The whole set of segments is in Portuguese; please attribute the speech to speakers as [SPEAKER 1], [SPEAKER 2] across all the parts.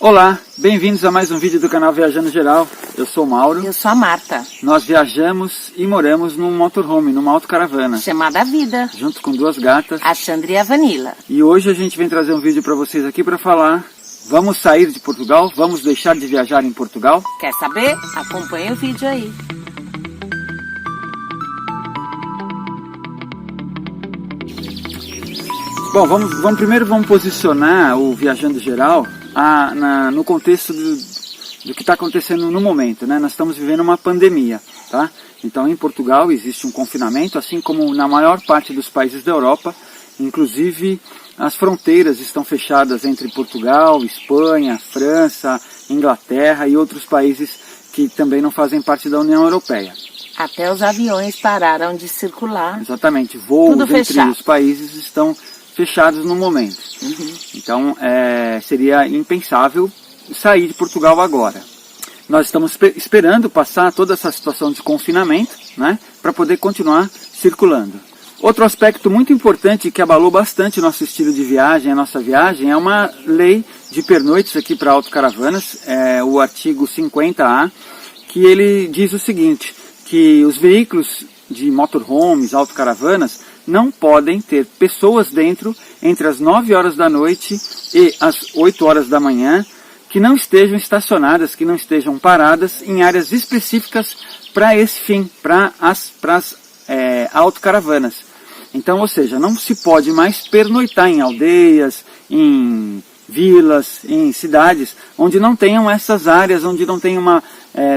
[SPEAKER 1] Olá, bem-vindos a mais um vídeo do canal Viajando Geral. Eu sou o Mauro.
[SPEAKER 2] Eu sou a Marta.
[SPEAKER 1] Nós viajamos e moramos num motorhome, numa autocaravana.
[SPEAKER 2] Chamada Vida.
[SPEAKER 1] Junto com duas gatas.
[SPEAKER 2] A Xandra e a Vanilla.
[SPEAKER 1] E hoje a gente vem trazer um vídeo para vocês aqui para falar: vamos sair de Portugal? Vamos deixar de viajar em Portugal?
[SPEAKER 2] Quer saber? Acompanha o vídeo aí.
[SPEAKER 1] Bom, vamos posicionar o Viajando Geral no contexto do que está acontecendo no momento, né? Nós estamos vivendo uma pandemia, tá? Então em Portugal existe um confinamento, assim como na maior parte dos países da Europa, inclusive as fronteiras estão fechadas entre Portugal, Espanha, França, Inglaterra e outros países que também não fazem parte da União Europeia.
[SPEAKER 2] Até os aviões pararam de circular.
[SPEAKER 1] Exatamente, voos
[SPEAKER 2] Tudo
[SPEAKER 1] entre
[SPEAKER 2] fechado.
[SPEAKER 1] os países estão fechados no momento. Então seria impensável sair de Portugal agora. Nós estamos esperando passar toda essa situação de confinamento, né, para poder continuar circulando. Outro aspecto muito importante que abalou bastante o nosso estilo de viagem, a nossa viagem, é uma lei de pernoites aqui para autocaravanas, o artigo 50A, que ele diz o seguinte, que os veículos de motorhomes, autocaravanas, não podem ter pessoas dentro entre as 9 horas da noite e as 8 horas da manhã que não estejam estacionadas, que não estejam paradas em áreas específicas para esse fim, para as autocaravanas. Então, ou seja, não se pode mais pernoitar em aldeias, em vilas, em cidades, onde não tenham essas áreas, onde não tem uma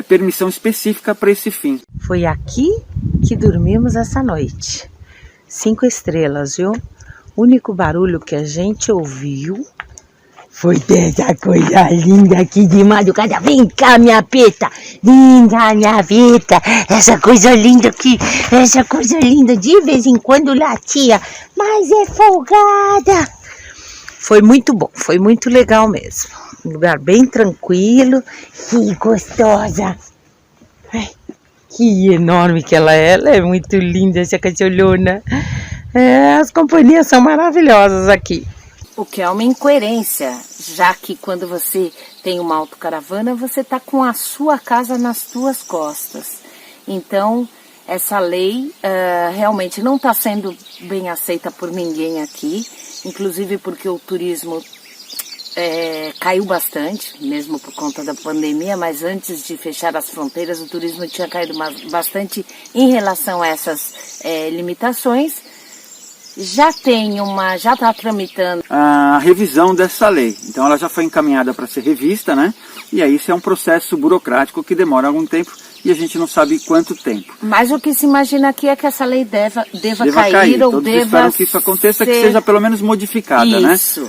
[SPEAKER 1] permissão específica para esse fim.
[SPEAKER 3] Foi aqui que dormimos essa noite. 5 estrelas, viu? O único barulho que a gente ouviu foi dessa coisa linda aqui de madrugada. Vem cá, minha peta! Vem cá, minha peta! Essa coisa linda aqui, essa coisa linda, de vez em quando latia, mas é folgada. Foi muito bom, foi muito legal mesmo. Um lugar bem tranquilo. Que gostosa! Ai, que enorme que ela é muito linda essa cacholona. As companhias são maravilhosas aqui.
[SPEAKER 2] O que é uma incoerência, já que quando você tem uma autocaravana, você está com a sua casa nas suas costas. Então, essa lei realmente não está sendo bem aceita por ninguém aqui, inclusive porque o turismo caiu bastante, mesmo por conta da pandemia, mas antes de fechar as fronteiras, o turismo tinha caído bastante em relação a essas limitações. Já está tramitando
[SPEAKER 1] a revisão dessa lei. Então ela já foi encaminhada para ser revista, né? E aí isso é um processo burocrático que demora algum tempo e a gente não sabe quanto tempo.
[SPEAKER 2] Mas o que se imagina aqui é que essa lei deva cair ou
[SPEAKER 1] Todos
[SPEAKER 2] deva
[SPEAKER 1] esperam que isso aconteça, que seja pelo menos modificada, né?
[SPEAKER 2] Isso.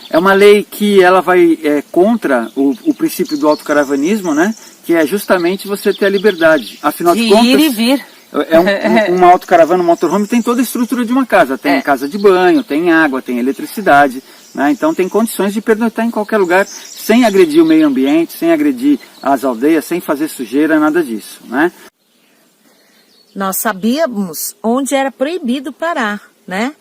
[SPEAKER 1] É uma lei que ela vai contra o princípio do autocaravanismo, né? Que é justamente você ter a liberdade. Afinal de contas,
[SPEAKER 2] ir e vir.
[SPEAKER 1] Uma autocaravana, um motorhome tem toda a estrutura de uma casa. Tem casa de banho, tem água, tem eletricidade, né? Então tem condições de pernoitar em qualquer lugar sem agredir o meio ambiente, sem agredir as aldeias, sem fazer sujeira, nada disso, né?
[SPEAKER 3] Nós sabíamos onde era proibido parar, né?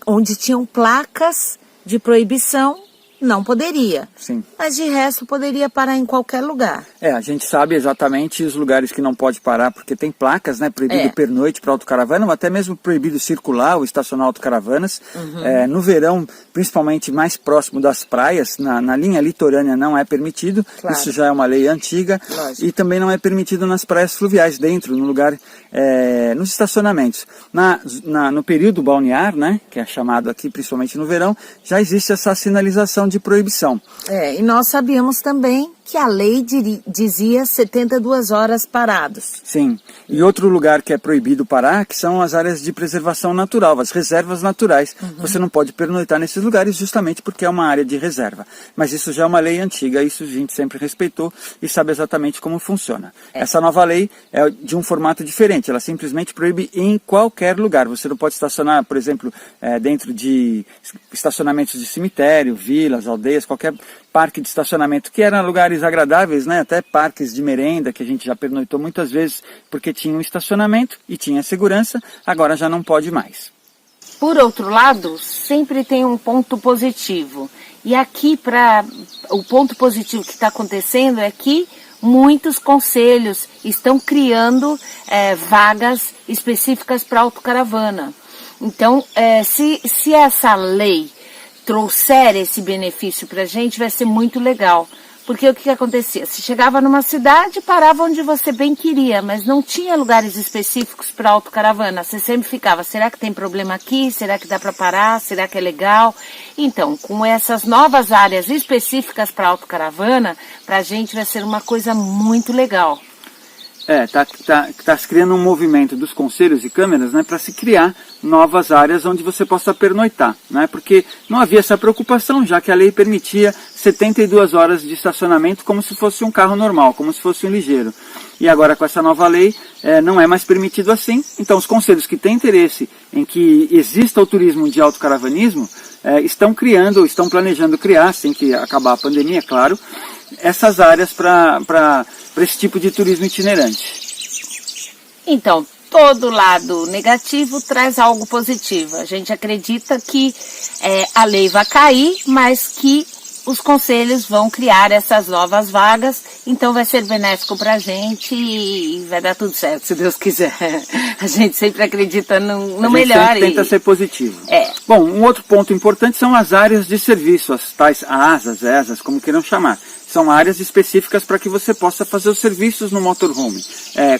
[SPEAKER 3] Onde tinham placas de proibição, não poderia.
[SPEAKER 1] Sim.
[SPEAKER 3] Mas de resto poderia parar em qualquer lugar.
[SPEAKER 1] A gente sabe exatamente os lugares que não pode parar, porque tem placas, né? Proibido pernoite para autocaravana, ou até mesmo proibido circular ou estacionar autocaravanas. No verão, principalmente mais próximo das praias, na linha litorânea não é permitido. Claro. Isso já é uma lei antiga. Lógico. E também não é permitido nas praias fluviais, dentro, no lugar, nos estacionamentos. No período balnear, né? Que é chamado aqui, principalmente no verão, já existe essa sinalização de proibição.
[SPEAKER 3] E nós sabíamos também que a lei dizia 72 horas parados.
[SPEAKER 1] Sim, e outro lugar que é proibido parar, que são as áreas de preservação natural, as reservas naturais. Você não pode pernoitar nesses lugares justamente porque é uma área de reserva. Mas isso já é uma lei antiga, isso a gente sempre respeitou e sabe exatamente como funciona. Essa nova lei é de um formato diferente, ela simplesmente proíbe em qualquer lugar. Você não pode estacionar, por exemplo, dentro de estacionamentos de cemitério, vilas, aldeias, qualquer parque de estacionamento, que eram lugares agradáveis, né? Até parques de merenda, que a gente já pernoitou muitas vezes, porque tinha um estacionamento e tinha segurança, agora já não pode mais.
[SPEAKER 2] Por outro lado, sempre tem um ponto positivo. E aqui, o ponto positivo que está acontecendo é que muitos conselhos estão criando vagas específicas para autocaravana. Então, se essa lei trouxer esse benefício para a gente, vai ser muito legal. Porque o que acontecia? Você chegava numa cidade, parava onde você bem queria, mas não tinha lugares específicos para autocaravana. Você sempre ficava, será que tem problema aqui? Será que dá para parar? Será que é legal? Então, com essas novas áreas específicas para autocaravana, para a gente vai ser uma coisa muito legal.
[SPEAKER 1] Tá se criando um movimento dos conselhos e câmeras, né, para se criar novas áreas onde você possa pernoitar, né, porque não havia essa preocupação, já que a lei permitia 72 horas de estacionamento como se fosse um carro normal, como se fosse um ligeiro. E agora com essa nova lei não é mais permitido assim. Então os conselhos que têm interesse em que exista o turismo de autocaravanismo estão criando, ou estão planejando criar, sem que acabar a pandemia, claro, essas áreas para esse tipo de turismo itinerante.
[SPEAKER 2] Então, todo lado negativo traz algo positivo. A gente acredita que a lei vai cair, mas que os conselhos vão criar essas novas vagas, então vai ser benéfico para a gente e vai dar tudo certo, se Deus quiser. A gente sempre acredita no melhor.
[SPEAKER 1] A gente sempre tenta ser positivo. Bom, um outro ponto importante são as áreas de serviço, as tais ASAs, ESAs, como queiram chamar. São áreas específicas para que você possa fazer os serviços no motorhome.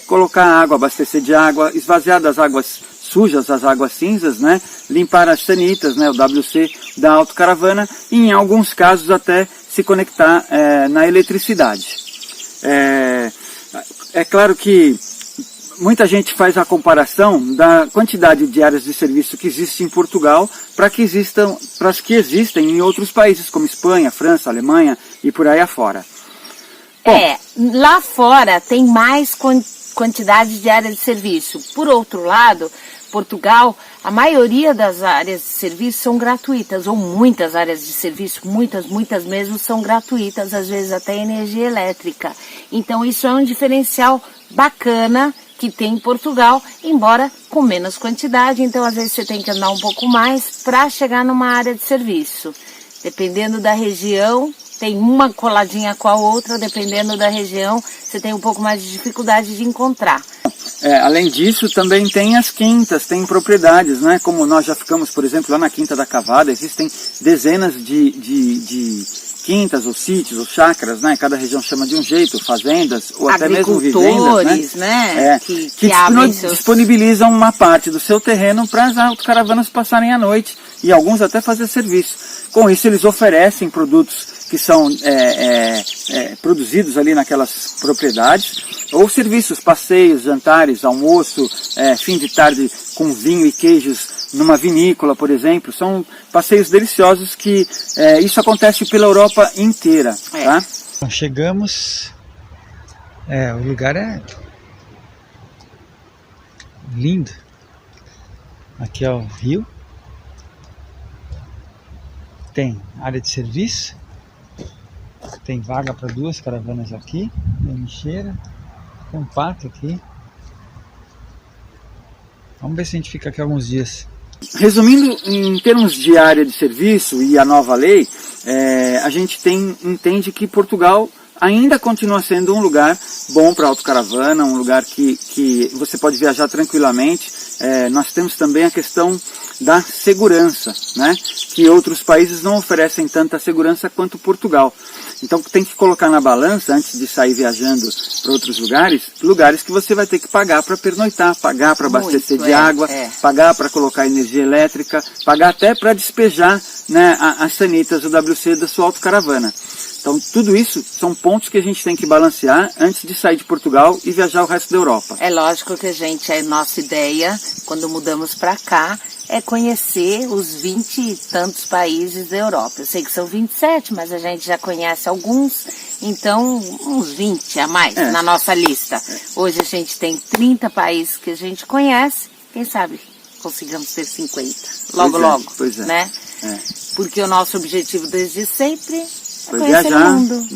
[SPEAKER 1] Colocar água, abastecer de água, esvaziar das águas sujas, as águas cinzas, né? Limpar as sanitas, né? O WC da autocaravana e em alguns casos até se conectar na eletricidade. É claro que muita gente faz a comparação da quantidade de áreas de serviço que existe em Portugal para as que existem em outros países, como Espanha, França, Alemanha e por aí afora. Bom,
[SPEAKER 2] lá fora tem mais quantidade de áreas de serviço. Por outro lado, Portugal, a maioria das áreas de serviço são gratuitas, ou muitas áreas de serviço, muitas mesmo são gratuitas, às vezes até energia elétrica. Então isso é um diferencial bacana que tem em Portugal, embora com menos quantidade, então às vezes você tem que andar um pouco mais para chegar numa área de serviço. Dependendo da região, tem uma coladinha com a outra, dependendo da região, você tem um pouco mais de dificuldade de encontrar.
[SPEAKER 1] Além disso, também tem as quintas, tem propriedades, né? Como nós já ficamos, por exemplo, lá na Quinta da Cavada, existem dezenas de quintas, ou sítios, ou chácaras, né? Cada região chama de um jeito, fazendas, ou até mesmo vivendas, né? Que disponibilizam uma parte do seu terreno para as autocaravanas passarem a noite e alguns até fazer serviço. Com isso, eles oferecem produtos que são produzidos ali naquelas propriedades, ou serviços, passeios, jantares, almoço, fim de tarde com vinho e queijos numa vinícola, por exemplo. São passeios deliciosos que isso acontece pela Europa inteira. Tá?
[SPEAKER 4] Então, chegamos, o lugar é lindo. Aqui é o rio, tem área de serviço, tem vaga para 2 caravanas aqui, tem lixeira, tem um pátio aqui. Vamos ver se a gente fica aqui alguns dias.
[SPEAKER 1] Resumindo, em termos de área de serviço e a nova lei, a gente entende que Portugal ainda continua sendo um lugar bom para autocaravana, um lugar que você pode viajar tranquilamente. Nós temos também a questão da segurança, né? Que outros países não oferecem tanta segurança quanto Portugal. Então tem que colocar na balança, antes de sair viajando para outros lugares que você vai ter que pagar para pernoitar, pagar para abastecer de água, pagar para colocar energia elétrica, pagar até para despejar, né, as sanitas do WC da sua autocaravana. Então tudo isso são pontos que a gente tem que balancear antes de sair de Portugal e viajar o resto da Europa.
[SPEAKER 2] É lógico que nossa ideia, quando mudamos para cá, é conhecer os 20 e tantos países da Europa. Eu sei que são 27, mas a gente já conhece alguns, então uns 20 a mais na nossa lista. Hoje a gente tem 30 países que a gente conhece, quem sabe consigamos ter 50, logo, né? Porque o nosso objetivo desde sempre
[SPEAKER 1] foi viajar,
[SPEAKER 2] o mundo.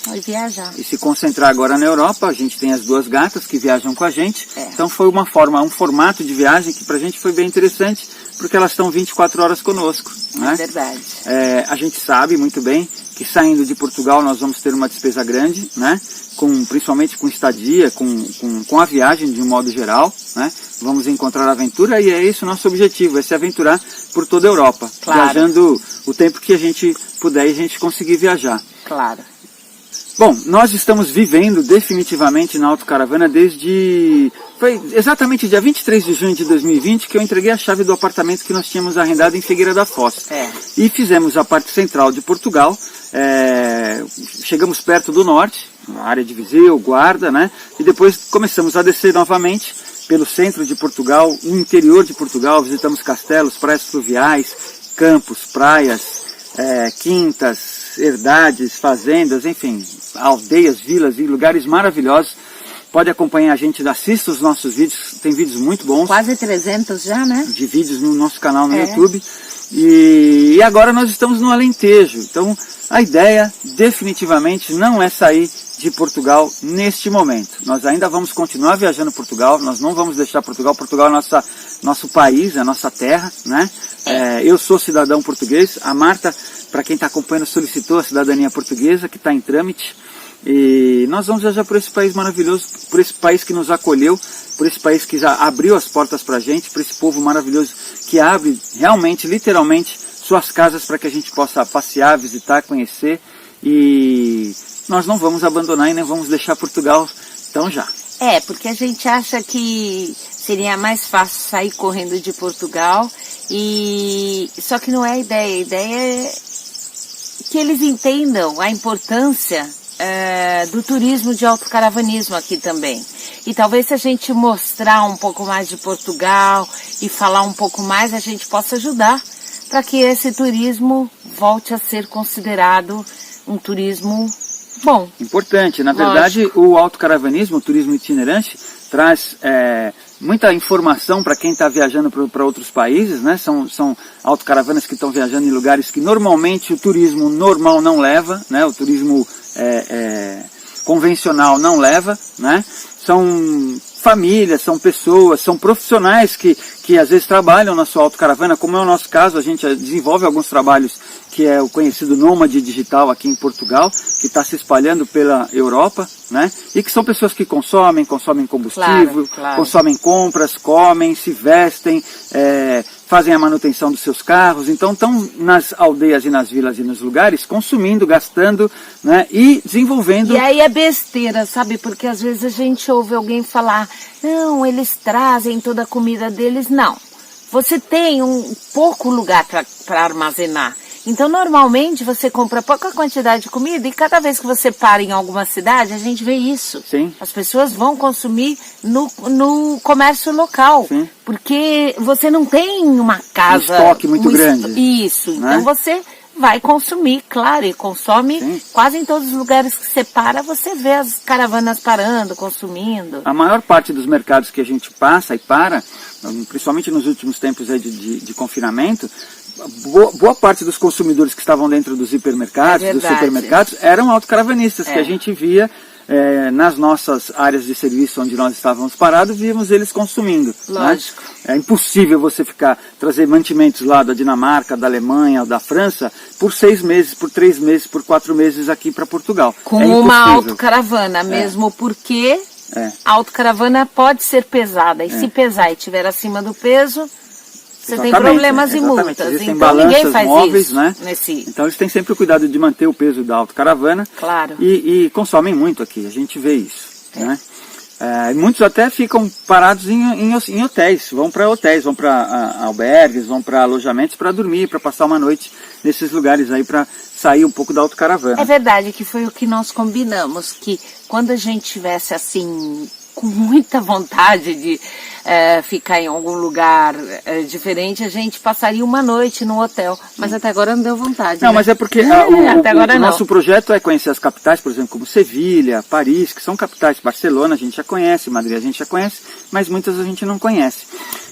[SPEAKER 2] Foi viajar.
[SPEAKER 1] E se concentrar agora na Europa, a gente tem as 2 gatas que viajam com a gente. Então foi um formato de viagem que pra gente foi bem interessante. porque elas estão 24 horas conosco. Né?
[SPEAKER 2] É verdade.
[SPEAKER 1] A gente sabe muito bem que saindo de Portugal nós vamos ter uma despesa grande, né? Principalmente com estadia, com a viagem de um modo geral, né? Vamos encontrar aventura e é esse o nosso objetivo, é se aventurar por toda a Europa,
[SPEAKER 2] claro.
[SPEAKER 1] Viajando o tempo que a gente puder e a gente conseguir viajar.
[SPEAKER 2] Claro.
[SPEAKER 1] Bom, nós estamos vivendo definitivamente na autocaravana foi exatamente dia 23 de junho de 2020 que eu entreguei a chave do apartamento que nós tínhamos arrendado em Figueira da Foz. E fizemos a parte central de Portugal, chegamos perto do norte, na área de Viseu, Guarda, né? E depois começamos a descer novamente pelo centro de Portugal, no interior de Portugal, visitamos castelos, praias fluviais, campos, praias, quintas, herdades, fazendas, enfim, aldeias, vilas e lugares maravilhosos. Pode acompanhar a gente, assista os nossos vídeos, tem vídeos muito bons.
[SPEAKER 2] Quase 300 já, né?
[SPEAKER 1] De vídeos no nosso canal no YouTube. E agora nós estamos no Alentejo, então a ideia definitivamente não é sair de Portugal neste momento. Nós ainda vamos continuar viajando Portugal, nós não vamos deixar Portugal. Portugal é nosso país, é a nossa terra, né? Eu sou cidadão português, a Marta, para quem está acompanhando, solicitou a cidadania portuguesa, que está em trâmite. E nós vamos viajar por esse país maravilhoso, por esse país que nos acolheu, por esse país que já abriu as portas para a gente, por esse povo maravilhoso que abre realmente, literalmente, suas casas para que a gente possa passear, visitar, conhecer. E nós não vamos abandonar e nem vamos deixar Portugal tão já.
[SPEAKER 2] Porque a gente acha que seria mais fácil sair correndo de Portugal, só que não é a ideia. A ideia é que eles entendam a importância do turismo de autocaravanismo aqui também. E talvez se a gente mostrar um pouco mais de Portugal e falar um pouco mais, a gente possa ajudar para que esse turismo volte a ser considerado um turismo bom.
[SPEAKER 1] Importante. Na verdade, o autocaravanismo, o turismo itinerante, traz muita informação para quem está viajando para outros países, né? São autocaravanas que estão viajando em lugares que normalmente o turismo normal não leva, né? O turismo convencional não leva, né? São famílias, são pessoas, são profissionais que às vezes trabalham na sua autocaravana, como é o nosso caso. A gente desenvolve alguns trabalhos que é o conhecido nômade digital aqui em Portugal, que está se espalhando pela Europa, né? E que são pessoas que consomem combustível,
[SPEAKER 2] claro.
[SPEAKER 1] Consomem compras, comem, se vestem, fazem a manutenção dos seus carros. Então estão nas aldeias e nas vilas e nos lugares consumindo, gastando, né? E desenvolvendo.
[SPEAKER 2] E aí é besteira, sabe? Porque às vezes a gente ouve alguém falar, não, eles trazem toda a comida deles. Não, você tem um pouco lugar para armazenar. Então, normalmente, você compra pouca quantidade de comida e cada vez que você para em alguma cidade, a gente vê isso.
[SPEAKER 1] Sim.
[SPEAKER 2] As pessoas vão consumir no comércio local. Sim. Porque você não tem uma casa...
[SPEAKER 1] Um estoque muito grande.
[SPEAKER 2] Isso.
[SPEAKER 1] Né?
[SPEAKER 2] Então, você vai consumir, claro, e consome. Sim. Quase em todos os lugares que você para, você vê as caravanas parando, consumindo.
[SPEAKER 1] A maior parte dos mercados que a gente passa e para, principalmente nos últimos tempos de confinamento, boa parte dos consumidores que estavam dentro dos hipermercados, dos supermercados, eram autocaravanistas, que a gente via nas nossas áreas de serviço onde nós estávamos parados, víamos eles consumindo.
[SPEAKER 2] Lógico.
[SPEAKER 1] Né? É impossível você trazer mantimentos lá da Dinamarca, da Alemanha, da França, por 6 meses, por 3 meses, por 4 meses aqui para Portugal.
[SPEAKER 2] Com uma autocaravana, mesmo porque a autocaravana pode ser pesada, e se pesar e estiver acima do peso... Você tem problemas e multas,
[SPEAKER 1] existem
[SPEAKER 2] então ninguém faz
[SPEAKER 1] móveis,
[SPEAKER 2] isso.
[SPEAKER 1] Né?
[SPEAKER 2] Nesse...
[SPEAKER 1] Então eles têm sempre o cuidado de manter o peso da autocaravana.
[SPEAKER 2] Claro.
[SPEAKER 1] E consomem muito aqui, a gente vê isso. Né? Muitos até ficam parados em hotéis, vão para hotéis, vão para albergues, vão para alojamentos para dormir, para passar uma noite nesses lugares aí, para sair um pouco da autocaravana.
[SPEAKER 2] É verdade que foi o que nós combinamos, que quando a gente tivesse assim... com muita vontade de ficar em algum lugar diferente, a gente passaria uma noite no hotel. Mas até agora não deu vontade.
[SPEAKER 1] Não,
[SPEAKER 2] né?
[SPEAKER 1] mas é porque o nosso projeto é conhecer as capitais, por exemplo, como Sevilha, Paris, que são capitais. Barcelona a gente já conhece, Madrid a gente já conhece, mas muitas a gente não conhece.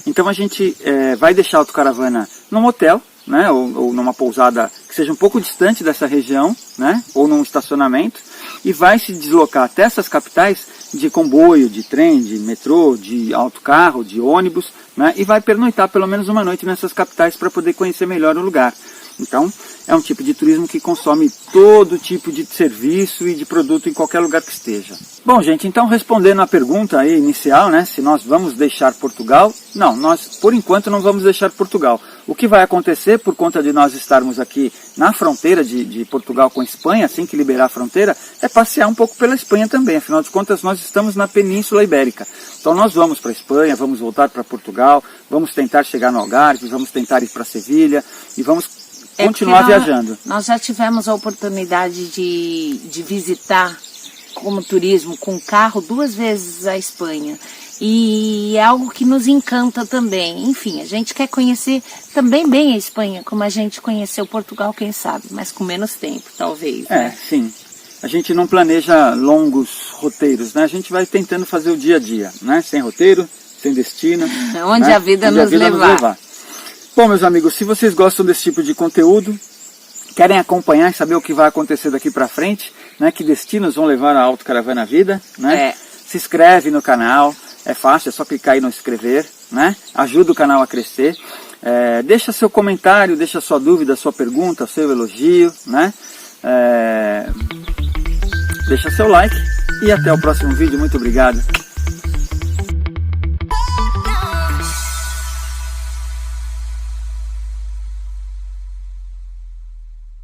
[SPEAKER 1] Então a gente vai deixar a autocaravana num hotel, né, ou numa pousada que seja um pouco distante dessa região, né, ou num estacionamento, e vai se deslocar até essas capitais de comboio, de trem, de metrô, de autocarro, de ônibus, né, e vai pernoitar pelo menos uma noite nessas capitais para poder conhecer melhor o lugar. Então, é um tipo de turismo que consome todo tipo de serviço e de produto em qualquer lugar que esteja. Bom, gente, então respondendo a pergunta aí inicial, né, se nós vamos deixar Portugal, não, nós por enquanto não vamos deixar Portugal. O que vai acontecer por conta de nós estarmos aqui na fronteira de Portugal com a Espanha, assim que liberar a fronteira, é passear um pouco pela Espanha também. Afinal de contas, nós estamos na Península Ibérica. Então nós vamos para a Espanha, vamos voltar para Portugal, vamos tentar chegar no Algarve, vamos tentar ir para Sevilha e vamos continuar viajando.
[SPEAKER 2] Nós já tivemos a oportunidade de visitar como turismo com carro 2 vezes a Espanha. E é algo que nos encanta também. Enfim, a gente quer conhecer também bem a Espanha, como a gente conheceu Portugal, quem sabe, mas com menos tempo, talvez. Né?
[SPEAKER 1] Sim. A gente não planeja longos roteiros, né? A gente vai tentando fazer o dia a dia, né? Sem roteiro, sem destino.
[SPEAKER 2] Onde
[SPEAKER 1] né?
[SPEAKER 2] a vida
[SPEAKER 1] Onde
[SPEAKER 2] nos
[SPEAKER 1] a vida
[SPEAKER 2] levar.
[SPEAKER 1] Bom, meus amigos, se vocês gostam desse tipo de conteúdo, querem acompanhar e saber o que vai acontecer daqui para frente, né? Que destinos vão levar a Autocaravana Vida, né? Se inscreve no canal, é fácil, é só clicar aí no inscrever, né? Ajuda o canal a crescer. Deixa seu comentário, deixa sua dúvida, sua pergunta, seu elogio, né? Deixa seu like e até o próximo vídeo. Muito obrigado.